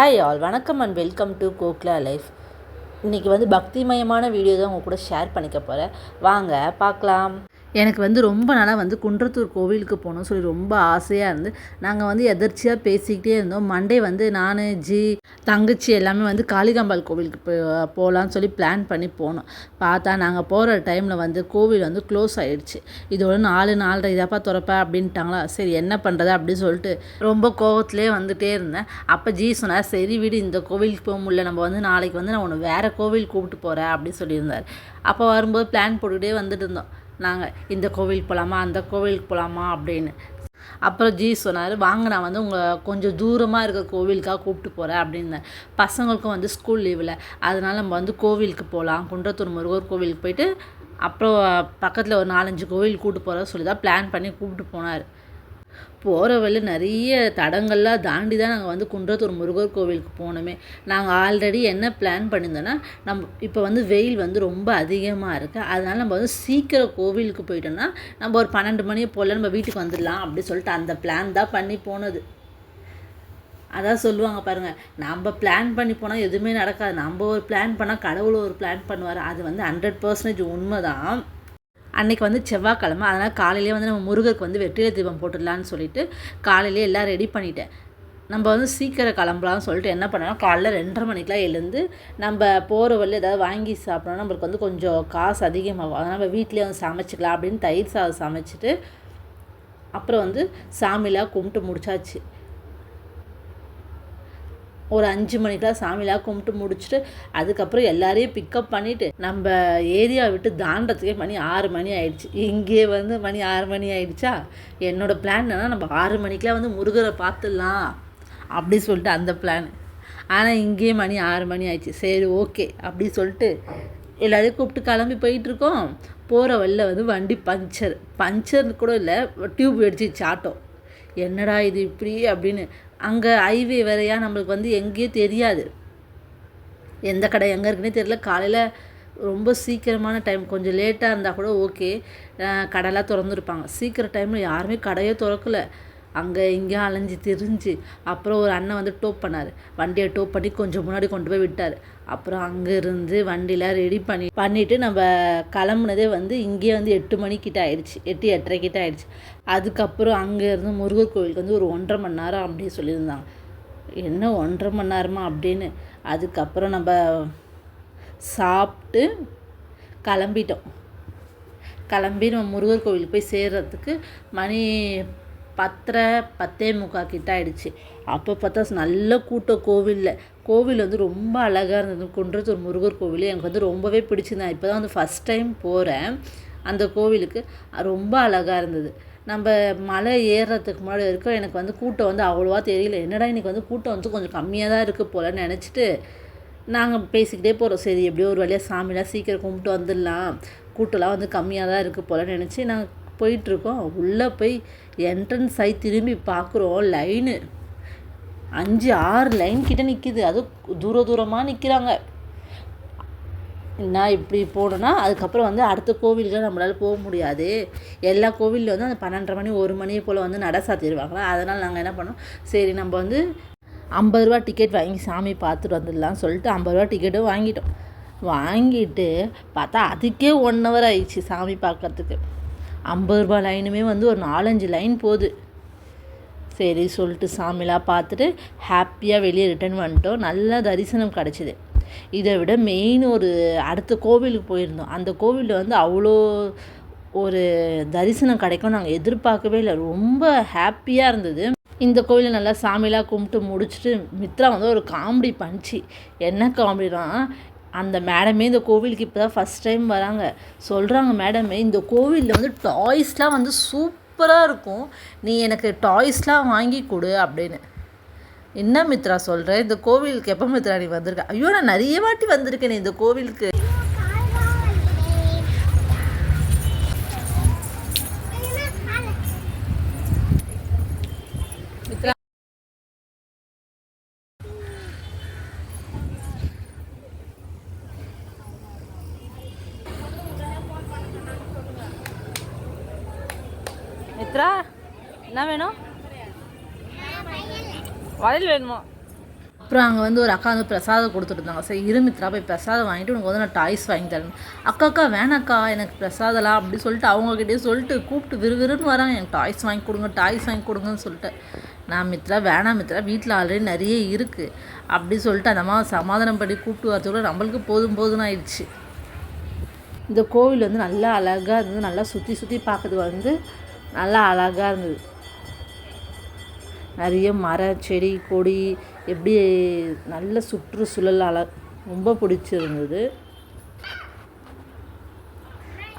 Hi all, வணக்கம் and welcome to கோக்லா life. இன்றைக்கி பக்திமயமான video தான் உங்கள் கூட ஷேர் பண்ணிக்க போகிறேன். வாங்க பார்க்கலாம். எனக்கு ரொம்ப நாளாக குன்றத்தூர் கோவிலுக்கு போகணும்னு சொல்லி ரொம்ப ஆசையாக இருந்து நாங்கள் எதர்ச்சியாக பேசிக்கிட்டே இருந்தோம். மண்டே நான் தங்கச்சி எல்லாமே காளிகாம்பாள் கோவிலுக்கு போகலான்னு சொல்லி பிளான் பண்ணி போனோம். பார்த்தா நாங்கள் போகிற டைமில் கோவில் க்ளோஸ் ஆகிடுச்சு. இதோட 4-4:30 இதாப்பா திறப்பா அப்படின்ட்டாங்களா. சரி என்ன பண்ணுறது அப்படின்னு சொல்லிட்டு ரொம்ப கோவத்திலே வந்துகிட்டே இருந்தேன். அப்போ சொன்னார், சரி வீடு இந்த கோவிலுக்கு போக முடியல, நம்ம நாளைக்கு நான் உன்னை வேறு கோவில் கூப்பிட்டு போகிறேன் அப்படின்னு சொல்லியிருந்தார். அப்போ வரும்போது பிளான் போட்டுக்கிட்டே வந்துட்டு இருந்தோம். நாங்கள் இந்த கோவிலுக்கு போகலாமா அந்த கோவிலுக்கு போகலாமா அப்படின்னு. அப்புறம் சொன்னார், வாங்க நான் உங்கள் கொஞ்சம் தூரமாக இருக்க கோவிலுக்காக கூப்பிட்டு போகிறேன் அப்படின்னேன். பசங்களுக்கும் ஸ்கூல் லீவில், அதனால் நம்ம கோவிலுக்கு போகலாம், குன்றத்தூர் முருகர் கோவிலுக்கு போயிட்டு அப்புறம் பக்கத்தில் ஒரு 4-5 கோவில் கூப்பிட்டு போகிற சொல்லி தான் பிளான் பண்ணி கூப்பிட்டு போனார். போகிற வழி நிறைய தடங்கள்லாம் தாண்டி தான் நாங்கள் குன்றத்தூர் முருகர் கோவிலுக்கு போனோமே. நாங்கள் ஆல்ரெடி என்ன பிளான் பண்ணியிருந்தோன்னா, நம்ம இப்போ வெயில் ரொம்ப அதிகமாக இருக்குது, அதனால் நம்ம சீக்கிரம் கோவிலுக்கு போயிட்டோம்னா நம்ம ஒரு 12 மணி போல் நம்ம வீட்டுக்கு வந்துடலாம் அப்படி சொல்லிட்டு அந்த பிளான் தான் பண்ணி போனது. அதான் சொல்லுவாங்க பாருங்கள், நம்ம பிளான் பண்ணி போனால் எதுவுமே நடக்காது, நம்ம ஒரு பிளான் பண்ணால் கடவுள் ஒரு பிளான் பண்ணுவார். அது 100% உண்மை தான். அன்றைக்கி செவ்வாய்க்கிழமை, அதனால் காலையிலே நம்ம முருகருக்கு வெற்றிலை தீபம் போட்டுடலான்னு சொல்லிட்டு காலையிலே எல்லாம் ரெடி பண்ணிட்டேன். நம்ம சீக்கிரம் கிளம்பலாம்னு சொல்லிட்டு என்ன பண்ணோன்னா, காலைல 2:30 மணிக்கெலாம் எழுந்து நம்ம போகிற வழி ஏதாவது வாங்கி சாப்பிட்டோன்னா நம்மளுக்கு கொஞ்சம் காசு அதிகமாகும். அதனால் நம்ம வீட்டிலே சமைச்சிக்கலாம் அப்படின்னு தயிர் சாதம் சமைச்சிட்டு அப்புறம் சாமிலாம் கும்பிட்டு முடிச்சாச்சு. ஒரு 5 மணிக்கெலாம் சாமிலாம் கும்பிட்டு முடிச்சுட்டு அதுக்கப்புறம் எல்லாரையும் பிக்கப் பண்ணிவிட்டு நம்ம ஏரியா விட்டு தாண்டத்துக்கே மணி 6 மணி ஆயிடுச்சு. இங்கே மணி 6 மணி ஆயிடுச்சா. என்னோடய பிளான் என்னன்னா, நம்ம 6 மணிக்கெலாம் முருகரை பார்த்துடலாம் அப்படி சொல்லிட்டு அந்த பிளான். ஆனால் இங்கேயே மணி 6 மணி ஆயிடுச்சு. சரி ஓகே அப்படி சொல்லிட்டு எல்லாரையும் கூப்பிட்டு கிளம்பி போயிட்டுருக்கோம். போகிற வழியில் வண்டி பஞ்சர் கூட இல்லை, டியூப் வெடிச்சிச்சு ஆட்டோ. என்னடா இது இப்படி அப்படின்னு. அங்கே ஹைவே வேறையா, நம்மளுக்கு எங்கேயும் தெரியாது, எந்த கடை எங்கே இருக்குன்னே தெரியல. காலையில் ரொம்ப சீக்கிரமான டைம், கொஞ்சம் லேட்டாக இருந்தால் கூட ஓகே, கடைலாம் திறந்துருப்பாங்க. சீக்கிரம் டைமில் யாருமே கடையே திறக்கலை. அங்கே இங்கேயும் அலைஞ்சி திரிஞ்சு அப்புறம் ஒரு அண்ணன் டோப் பண்ணார். வண்டியை டோப் பண்ணி கொஞ்சம் முன்னாடி கொண்டு போய் விட்டார். அப்புறம் அங்கேருந்து வண்டிலாம் ரெடி பண்ணிவிட்டு நம்ம கிளம்புனதே இங்கேயே 8 மணிக்கிட்ட ஆயிடுச்சு, 8-8:30 கிட்ட ஆயிடுச்சு. அதுக்கப்புறம் அங்கேருந்து முருகர் கோவிலுக்கு ஒரு 1.5 மணி நேரம் அப்படின்னு சொல்லியிருந்தாங்க. என்ன 1.5 மணி நேரமா அப்படின்னு. அதுக்கப்புறம் நம்ம சாப்பிட்டு கிளம்பிட்டோம். கிளம்பி நம்ம முருகர் கோவிலுக்கு போய் சேர்கிறதுக்கு மணி 10:30-10:45 கிட்ட ஆகிடுச்சு. அப்போ பார்த்தா நல்ல கூட்டம் கோவிலில். கோவில் ரொம்ப அழகாக இருந்தது. குன்றத்தூர் முருகர் கோவில் எனக்கு ரொம்பவே பிடிச்சிருந்தேன். இப்போ தான் ஃபஸ்ட் டைம் போகிறேன் அந்த கோவிலுக்கு. ரொம்ப அழகாக இருந்தது. நம்ம மலை ஏறுறதுக்கு முன்னாடி வரைக்கும் எனக்கு கூட்டம் அவ்வளோவா தெரியல. என்னடா இன்றைக்கி கூட்டம் கொஞ்சம் கம்மியாக தான் இருக்குது போலன்னு நினச்சிட்டு நாங்கள் பேசிக்கிட்டே போகிறோம். சரி எப்படியோ ஒரு வழியாக சாமிலாம் சீக்கிரம் கும்பிட்டு வந்துடலாம், கூட்டம்லாம் கம்மியாக தான் இருக்குது போலன்னு நினச்சி நாங்கள் போயிட்டுருக்கோம். உள்ளே போய் என்ட்ரன்ஸ் ஆகி திரும்பி பார்க்குறோம், லைனு 5-6 லைன் கிட்டே நிற்கிது. அதுவும் தூரமாக நிற்கிறாங்க. என்ன இப்படி போனோன்னா அதுக்கப்புறம் அடுத்த கோவிலுக்கு நம்மளால் போக முடியாது. எல்லா கோவிலில் அந்த 12:30 மணி 1 மணியை போல் நட சாத்திடுவாங்களா. அதனால் நாங்கள் என்ன பண்ணோம், சரி நம்ம 50 ரூபா டிக்கெட் வாங்கி சாமி பார்த்துட்டு வந்துடலாம் சொல்லிட்டு 50 ரூபா டிக்கெட்டும் வாங்கிட்டோம். வாங்கிட்டு பார்த்தா அதுக்கே 1 ஹவர் ஆயிடுச்சு சாமி பார்க்கறதுக்கு. 50 ரூபா லைனுமே ஒரு 4-5 லைன் போகுது. சரி சொல்லிட்டு சாமிலாம் பார்த்துட்டு ஹாப்பியாக வெளியே ரிட்டர்ன் வந்துட்டோம். நல்ல தரிசனம் கிடச்சிது. இதை விட மெயின் ஒரு அடுத்த கோவிலுக்கு போயிருந்தோம். அந்த கோவிலில் அவ்வளோ ஒரு தரிசனம் கிடைக்கும் நாங்கள் எதிர்பார்க்கவே இல்லை. ரொம்ப ஹாப்பியாக இருந்தது. இந்த கோவிலில் நல்லா சாமிலாம் கும்பிட்டு முடிச்சுட்டு மித்ரா ஒரு காமெடி பண்ணிச்சு. என்ன காமெடினா, அந்த மேடமே இந்த கோவிலுக்கு இப்போ தான் ஃபஸ்ட் டைம் வராங்க. சொல்கிறாங்க, மேடமே இந்த கோவிலில் டாய்ஸ்லாம் சூப்பராக இருக்கும், நீ எனக்கு டாய்ஸ்லாம் வாங்கி கொடு அப்படின்னு. என்ன மித்ரா சொல்கிற, இந்த கோவிலுக்கு எப்போ மித்ரா நீ வந்திருக்க? ஐயோ நான் நிறைய வாட்டி வந்திருக்கேன் இந்த கோவிலுக்கு. மித்ரா என்ன வேணும்? வளையல் வேணுமா? அப்புறம் அங்கே வந்து ஒரு அக்கா வந்து பிரசாதம் கொடுத்துருந்தாங்க. சரி இரு மித்ரா போய் பிரசாதம் வாங்கிட்டு உனக்கு வந்து நான் டாய்ஸ் வாங்கி தரேன். அக்கா வேணாக்கா எனக்கு பிரசாதலாம் அப்படி சொல்லிட்டு அவங்கக்கிட்டே சொல்லிட்டு கூப்பிட்டு விறுவிறுன்னு வராங்க, எனக்கு டாய்ஸ் வாங்கி கொடுங்க டாய்ஸ் வாங்கி கொடுங்கன்னு சொல்லிட்டு. நான் மித்ரா வேணாம் மித்ரா வீட்டில் ஆல்ரெடி நிறைய இருக்குது அப்படி சொல்லிட்டு அந்த மாதிரி சமாதானம் பண்ணி கூப்பிட்டு வரதுக்குள்ள நம்மளுக்கு போதும்னு ஆயிடுச்சு. இந்த கோவில் வந்து நல்லா அழகாக இருந்தது, நல்லா சுற்றி பார்க்குறது வந்து நல்லா அழகாக இருந்தது. நிறைய மரம் செடி கொடி எப்படி நல்ல சுற்றுச்சூழல் ரொம்ப பிடிச்சிருந்தது.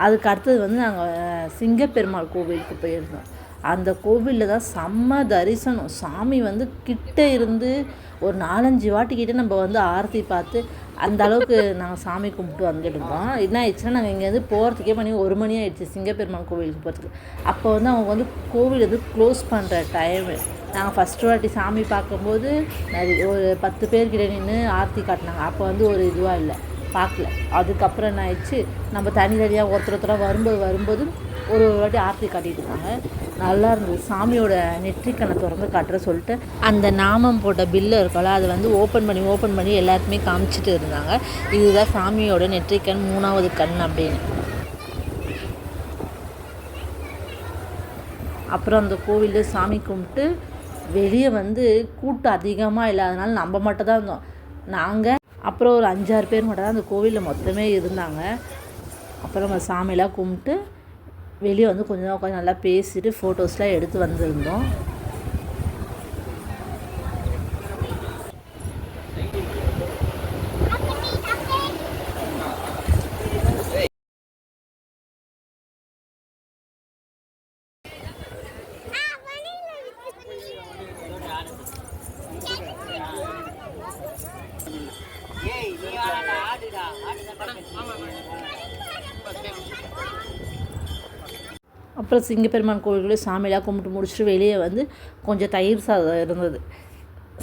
அதுக்கு அடுத்தது வந்து நாங்கள் சிங்கப்பெருமாள் கோவிலுக்கு போயிருந்தோம். அந்த கோவிலில் தான் செம்ம தரிசனம். சாமி வந்து கிட்டே இருந்து ஒரு 4-5 வாட்டிக்கிட்டே நம்ம வந்து ஆரத்தி பார்த்து அந்த அளவுக்கு நாங்கள் சாமி கும்பிட்டு வந்துடுவோம். என்ன ஆயிடுச்சுன்னா நாங்கள் இங்கேருந்து போகிறதுக்கே 1 மணி ஆயிடுச்சு சிங்கப்பெருமாள் கோவிலுக்கு போகிறதுக்கு. அப்போ வந்து அவங்க வந்து கோவில் வந்து க்ளோஸ் பண்ணுற டைமு. நாங்கள் ஃபஸ்ட்டு வாட்டி சாமி பார்க்கும்போது நிறைய ஒரு 10 பேர்கிட்ட நின்று ஆரத்தி காட்டினாங்க. அப்போ வந்து ஒரு இதுவாக இல்லை பார்க்கல. அதுக்கப்புறம் என்ன ஆயிடுச்சு, நம்ம தனியாக ஒருத்தராக வரும்போது ஒரு வாட்டி ஆரத்தி காட்டிட்டு இருக்காங்க. நல்லா இருந்தது. சாமியோட நெற்றிக்கண்ணை திறந்து காட்டுற சொல்லிட்டு அந்த நாமம் போட்ட பில்லு இருக்கல அதை வந்து ஓப்பன் பண்ணி எல்லாருக்குமே காமிச்சிட்டு இருந்தாங்க. இதுதான் சாமியோட நெற்றிக்கண் 3வது கண் அப்படின்னு. அப்புறம் அந்த கோவிலில் சாமி கும்பிட்டு வெளியே வந்து கூட்டம் அதிகமாக இல்லாதனால நம்ம மட்டும் தான் இருந்தோம். நாங்கள் அப்புறம் ஒரு 5-6 பேர் மட்டும் தான் அந்த கோவிலில் மொத்தமே இருந்தாங்க. அப்புறம் நம்ம சாமியெல்லாம் கும்பிட்டு வெளியே வந்து கொஞ்ச நேரம் உட்காந்து நல்லா பேசிட்டு ஃபோட்டோஸ்லாம் எடுத்து வந்திருந்தோம். அப்புறம் சிங்கப்பெருமான் கோவிலுக்குள்ளே சாமியெல்லாம் கும்பிட்டு முடிச்சுட்டு வெளியே வந்து கொஞ்சம் தயிர் சாதம் இருந்தது.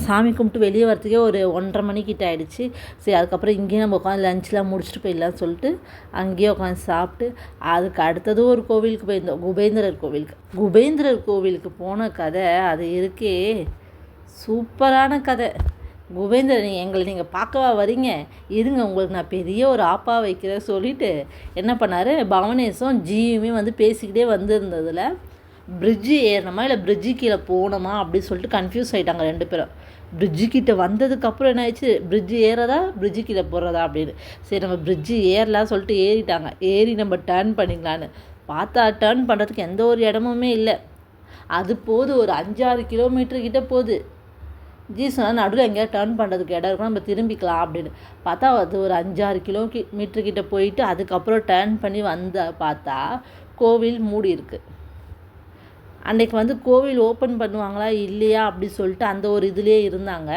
சாமி கும்பிட்டு வெளியே வரத்துக்கே ஒரு 1:30 மணிக்கிட்ட ஆகிடுச்சு. சரி அதுக்கப்புறம் இங்கேயே நம்ம உட்காந்து லஞ்செலாம் முடிச்சுட்டு போயிடலான்னு சொல்லிட்டு அங்கேயே உட்காந்து சாப்பிட்டு அதுக்கு அடுத்தது ஒரு கோவிலுக்கு போயிருந்தோம், குபேந்திரர் கோவிலுக்கு போன கதை அது இருக்கே சூப்பரான கதை. குபேந்திரன் எங்களை நீங்கள் பார்க்கவா வரீங்க, இருங்க உங்களுக்கு நான் பெரிய ஒரு ஆப்பா வைக்கிறேன் சொல்லிவிட்டு என்ன பண்ணார், பவனேஷும் ஜியுமே வந்து பேசிக்கிட்டே வந்திருந்ததில் பிரிட்ஜு ஏறணுமா இல்லை பிரிட்ஜு கீழே போகணுமா அப்படின்னு சொல்லிட்டு கன்ஃபியூஸ் ஆகிட்டாங்க 2 பேரும். பிரிட்ஜு கிட்டே வந்ததுக்கப்புறம் என்ன ஆயிடுச்சு, பிரிட்ஜு ஏறதா பிரிட்ஜு கீழே போகிறதா அப்படின்னு. சரி நம்ம பிரிட்ஜு ஏறலாம் சொல்லிட்டு ஏறிட்டாங்க. ஏறி நம்ம டர்ன் பண்ணிக்கலான்னு பார்த்தா டர்ன் பண்ணுறதுக்கு எந்த ஒரு இடமுமே இல்லை. அது போது ஒரு 5-6 கிலோமீட்டர் கிட்டே போகுது. ஜி சொன்னால் நடுவில் எங்கேயாவது டர்ன் பண்ணுறதுக்கு இடம் இருக்கும் நம்ம திரும்பிக்கலாம் அப்படின்னு பார்த்தா அது ஒரு 5-6 கிலோமீட்டர் கிட்டே போயிட்டு அதுக்கப்புறம் டர்ன் பண்ணி பார்த்தா கோவில் மூடி இருக்குது. அன்றைக்கு வந்து கோவில் ஓப்பன் பண்ணுவாங்களா இல்லையா அப்படி சொல்லிட்டு அந்த ஒரு இதுலேயே இருந்தாங்க.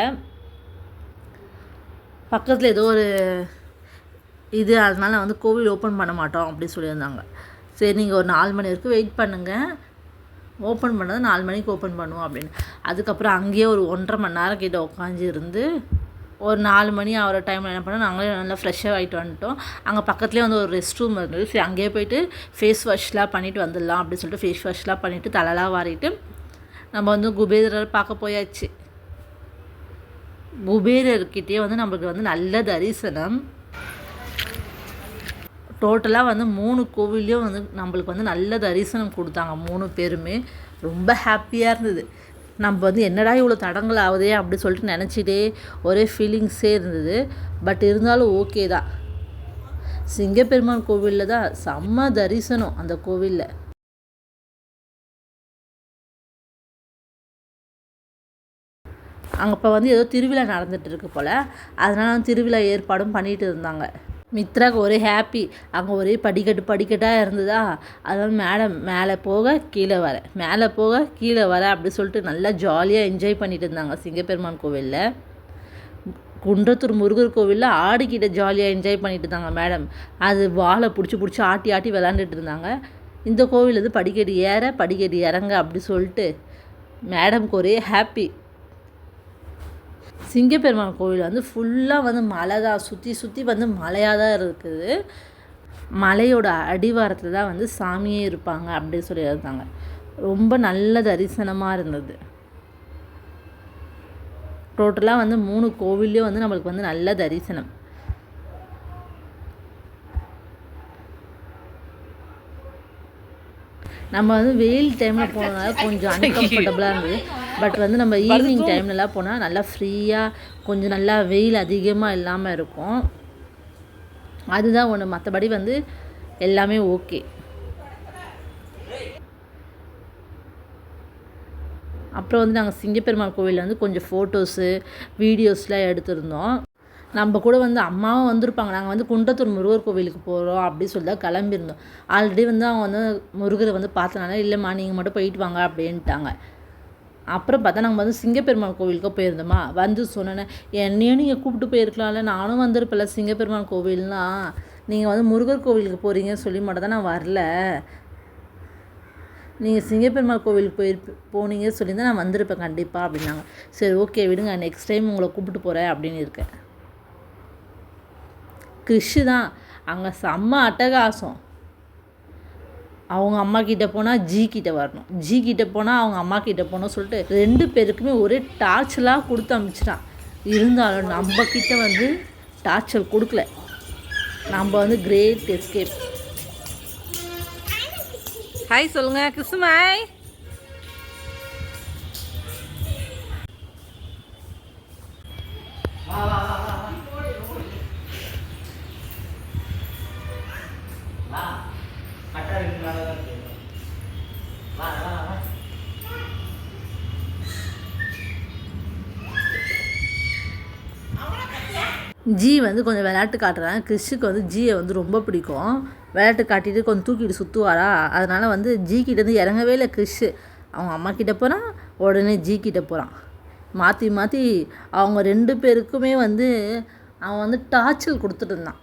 பக்கத்தில் ஏதோ ஒரு இது அதனால வந்து கோவில் ஓப்பன் பண்ண மாட்டோம் அப்படி சொல்லியிருந்தாங்க. சரி நீங்கள் ஒரு 4 மணி வரைக்கும் வெயிட் பண்ணுங்கள், ஓப்பன் பண்ணது 4 மணிக்கு ஓப்பன் பண்ணுவோம் அப்படின்னு. அதுக்கப்புறம் அங்கேயே ஒரு 1.5 மணி நேரம் கிட்ட உட்காந்து இருந்து ஒரு 4 மணி ஆகிற டைமில் என்ன பண்ணோம், நாங்களே நல்லா ஃப்ரெஷ்ஷாக ஆகிட்டு வந்துட்டோம். அங்கே பக்கத்துலேயே வந்து ஒரு ரெஸ்ட் ரூம் இருந்தது. சரி அங்கேயே போய்ட்டு ஃபேஸ் வாஷ்லாம் பண்ணிவிட்டு வந்துடலாம் அப்படின்னு சொல்லிட்டு ஃபேஸ் வாஷ்லாம் பண்ணிவிட்டு தலைலாம் வாரிட்டு நம்ம வந்து குபேரர் பார்க்க போயாச்சு. குபேரர்கிட்டே வந்து நம்மளுக்கு வந்து நல்ல தரிசனம். டோட்டலாக வந்து 3 கோவில்லையும் வந்து நம்மளுக்கு வந்து நல்ல தரிசனம் கொடுத்தாங்க 3 பேருமே. ரொம்ப ஹாப்பியாக இருந்தது. நம்ம வந்து என்னடா இவ்வளோ தடங்கள் ஆகுதே அப்படி சொல்லிட்டு நினச்சிட்டே ஒரே ஃபீலிங்ஸே இருந்தது. பட் இருந்தாலும் ஓகே தான். சிங்கப்பெருமான் கோவிலில் தான் செம்ம தரிசனம். அந்த கோவிலில் அங்கே இப்போ வந்து ஏதோ திருவிழா நடந்துகிட்டு இருக்கு போல், அதனால திருவிழா ஏற்பாடும் பண்ணிகிட்டு இருந்தாங்க. மித்ராவுக்கு ஒரே ஹாப்பி. அங்கே ஒரே படிக்கட்டாக இருந்ததா, அதனால் மேடம் மேலே போக கீழே வர அப்படி சொல்லிட்டு நல்லா ஜாலியாக என்ஜாய் பண்ணிட்டு இருந்தாங்க. சிங்கப்பெருமான் கோவிலில் குன்றத்தூர் முருகர் கோவிலில் ஆடிக்கிட்ட ஜாலியாக என்ஜாய் பண்ணிட்டு இருந்தாங்க மேடம். அது வாழை பிடிச்சி ஆட்டி விளாண்டுட்டு இருந்தாங்க. இந்த கோவில் வந்து படிக்கட்டு இறங்க அப்படி சொல்லிட்டு மேடம்க்கு ஒரே ஹாப்பி. சிங்கப்பெருமான் கோவில் வந்து ஃபுல்லாக வந்து மலை தான், சுற்றி வந்து மலையாக தான் இருக்குது. மலையோட அடிவாரத்தில் தான் வந்து சாமியே இருப்பாங்க அப்படின்னு சொல்லியிருந்தாங்க. ரொம்ப நல்ல தரிசனமாக இருந்தது. டோட்டலாக வந்து 3 கோவில்லையும் வந்து நம்மளுக்கு வந்து நல்ல தரிசனம். நம்ம வந்து வெயில் டைமில் போனதுனால கொஞ்சம் அன்கம்ஃபர்டபுளாக இருந்தது. பட் வந்து நம்ம ஈவினிங் டைம்லலாம் போனால் நல்லா ஃப்ரீயாக கொஞ்சம் நல்லா வெயில் அதிகமாக இல்லாமல் இருக்கும். அதுதான் ஒன்று. மற்றபடி வந்து எல்லாமே ஓகே. அப்புறம் வந்து நாங்கள் சிங்கப்பெருமாள் கோவிலில் வந்து கொஞ்சம் ஃபோட்டோஸு வீடியோஸ்லாம் எடுத்திருந்தோம். நம்ம கூட வந்து அம்மாவும் வந்திருப்பாங்க. நாங்கள் வந்து குன்றத்தூர் முருகர் கோவிலுக்கு போகிறோம் அப்படின்னு சொல்லி தான் கிளம்பியிருந்தோம். ஆல்ரெடி வந்து அவங்க வந்து முருகரை வந்து பார்த்தனால இல்லைம்மா நீங்கள் மட்டும் போயிட்டு வாங்க அப்படின்ட்டாங்க. அப்புறம் பார்த்தா நாங்கள் வந்து சிங்கப்பெருமாள் கோவிலுக்கு போயிருந்தோமா, வந்து சொன்னேன் என்னையும் நீங்கள் கூப்பிட்டு போயிருக்கலாம்ல, நானும் வந்திருப்பேன்ல சிங்கப்பெருமாள் கோவில்னால், நீங்கள் வந்து முருகர் கோவிலுக்கு போகிறீங்கன்னு சொல்லி மட்டும் தான் நான் வரல, நீங்கள் சிங்கப்பெருமாள் கோவிலுக்கு போனீங்க சொல்லி தான் நான் வந்திருப்பேன் கண்டிப்பாக அப்படின்னாங்க. சரி ஓகே விடுங்க, நெக்ஸ்ட் டைம் உங்களை கூப்பிட்டு போகிறேன் அப்படின்னு இருக்கேன். கிறிஷு தான் அங்கே செம்ம அட்டகாசம். அவங்க அம்மா கிட்டே போனால் ஜி கிட்டே வரணும், ஜி கிட்டே போனால் அவங்க அம்மா கிட்டே போகணும் சொல்லிட்டு 2 பேருக்குமே ஒரே டார்ச்சலாக கொடுத்து அனுப்பிச்சிட்டான். இருந்தாலும் நம்ம கிட்ட வந்து டார்ச்சல் கொடுக்கல. நம்ம வந்து கிரேட் எஸ்கேப். ஹாய் சொல்லுங்க கிறிஸ்துமாய். ஜி வந்து கொஞ்சம் விளையாட்டு காட்டுறாங்க. கிறிஷுக்கு வந்து ஜியை வந்து ரொம்ப பிடிக்கும். விளையாட்டு காட்டிட்டு கொஞ்சம் தூக்கிட்டு சுற்றுவாரா, அதனால் வந்து ஜி கிட்டேருந்து இறங்கவே இல்லை கிறிஷு. அவங்க அம்மா கிட்டே போகிறான், உடனே ஜி கிட்டே போகிறான். மாற்றி மாற்றி அவங்க 2 பேருக்குமே வந்து அவன் வந்து டார்ச்சல் கொடுத்துட்டு இருந்தான்.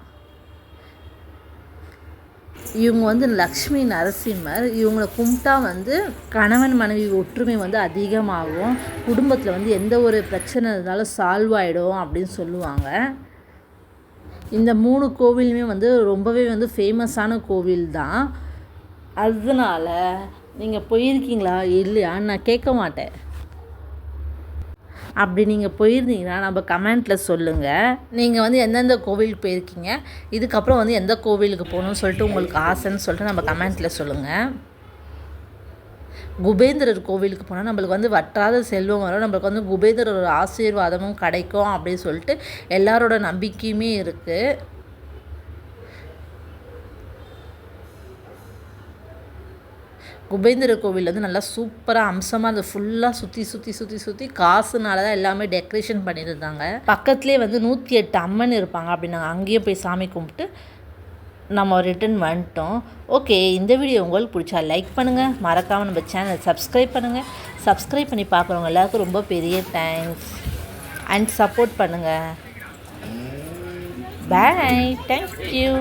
இவங்க வந்து லக்ஷ்மி நரசிம்மர். இவங்களை கும்பிட்டா வந்து கணவன் மனைவி ஒற்றுமை வந்து அதிகமாகும், குடும்பத்தில் வந்து எந்த ஒரு பிரச்சனை இருந்தாலும் சால்வ் ஆகிடும் அப்படின்னு சொல்லுவாங்க. இந்த 3 கோவிலுமே வந்து ரொம்பவே வந்து ஃபேமஸான கோவில் தான். அதனால் நீங்கள் போயிருக்கீங்களா இல்லையான்னு நான் கேட்க மாட்டேன். அப்படி நீங்கள் போயிருந்தீங்கன்னா நம்ம கமெண்ட்டில் சொல்லுங்கள். நீங்கள் வந்து எந்தெந்த கோவிலுக்கு போயிருக்கீங்க, இதுக்கப்புறம் வந்து எந்த கோவிலுக்கு போகணும்னு சொல்லிட்டு உங்களுக்கு ஆசைன்னு சொல்லிட்டு நம்ம கமெண்ட்டில் சொல்லுங்கள். குபேந்திரர் கோவிலுக்கு போனால் நம்மளுக்கு வந்து வற்றாத செல்வம் வரும், நம்மளுக்கு வந்து குபேந்திரர் ஆசீர்வாதமும் கிடைக்கும் அப்படின்னு சொல்லிட்டு எல்லாரோட நம்பிக்கையுமே இருக்குது. குபேந்திர கோவில் வந்து நல்லா சூப்பராக அம்சமாக அந்த ஃபுல்லாக சுற்றி காசுனால தான் எல்லாமே டெக்கரேஷன் பண்ணியிருந்தாங்க. பக்கத்துலேயே வந்து 108 அம்மன் இருப்பாங்க அப்படின்னாங்க. அங்கேயும் போய் சாமி கும்பிட்டு நம்ம ரிட்டன் வந்துட்டோம். ஓகே, இந்த வீடியோ உங்களுக்கு பிடிச்சா லைக் பண்ணுங்கள், மறக்காமல் நம்ம சேனல் சப்ஸ்கிரைப் பண்ணுங்கள். சப்ஸ்கிரைப் பண்ணி பார்க்குறவங்க எல்லாருக்கும் ரொம்ப பெரிய தேங்க்ஸ் அண்ட் சப்போர்ட் பண்ணுங்கள். பாய், தேங்க்யூ.